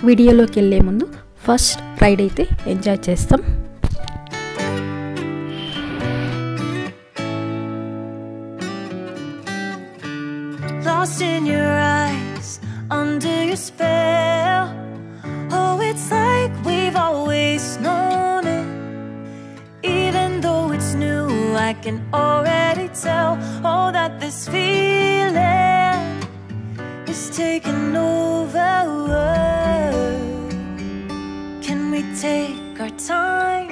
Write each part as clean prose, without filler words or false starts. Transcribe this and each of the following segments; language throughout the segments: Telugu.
వీడియోలోకి వెళ్ళే ముందు ఫస్ట్ రైడ్ అయితే ఎంజాయ్ చేస్తాం. Lost in your eyes, under your spell. Oh, it's like we've always known it. Even though it's new, I can already tell. Oh, that this feeling is taking over. Take our time.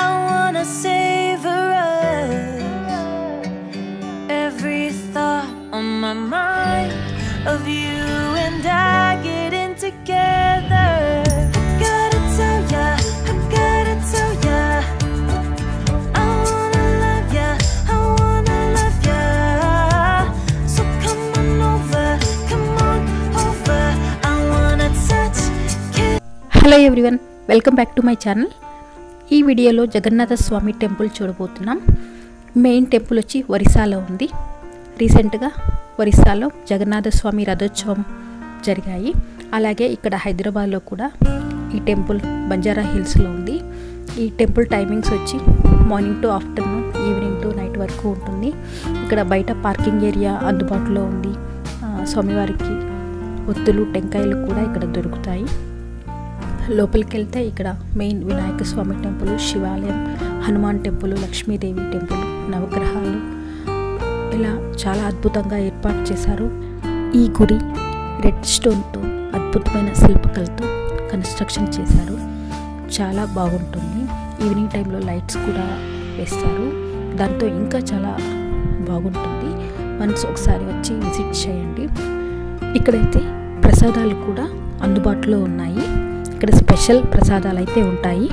I wanna savor us. Every thought on my mind of you and I getting together. I gotta tell ya, I gotta tell ya, I wanna love ya, I wanna love ya. So come on over, come on over. I wanna touch. Hello everyone, welcome back to my channel. ఈ వీడియోలో జగన్నాథ స్వామి టెంపుల్ చూడబోతున్నాం. మెయిన్ టెంపుల్ వచ్చి ఒరిస్సాలో ఉంది. రీసెంట్గా ఒరిస్సాలో జగన్నాథ స్వామి రథోత్సవం జరిగాయి. అలాగే ఇక్కడ హైదరాబాద్లో కూడా ఈ టెంపుల్ బంజారా హిల్స్లో ఉంది. ఈ టెంపుల్ టైమింగ్స్ వచ్చి morning to afternoon, evening to night వరకు ఉంటుంది. ఇక్కడ బయట పార్కింగ్ ఏరియా అందుబాటులో ఉంది. స్వామివారికి ఒత్తులు, టెంకాయలు కూడా ఇక్కడ దొరుకుతాయి. లోపలికి వెళ్తే ఇక్కడ మెయిన్ వినాయక స్వామి టెంపుల్, శివాలయం, హనుమాన్ టెంపుల్, లక్ష్మీదేవి టెంపుల్, నవగ్రహాలు ఇలా చాలా అద్భుతంగా ఏర్పాటు చేశారు. ఈ గుడి రెడ్ స్టోన్తో అద్భుతమైన శిల్పకళతో కన్స్ట్రక్షన్ చేశారు. చాలా బాగుంటుంది. ఈవినింగ్ టైంలో లైట్స్ కూడా వేస్తారు. దాంతో ఇంకా చాలా బాగుంటుంది. వన్స్ ఒకసారి వచ్చి విజిట్ చేయండి. ఇక్కడైతే ప్రసాదాలు కూడా అందుబాటులో ఉన్నాయి. ఇక్కడ స్పెషల్ ప్రసాదాలు అయితే ఉంటాయి.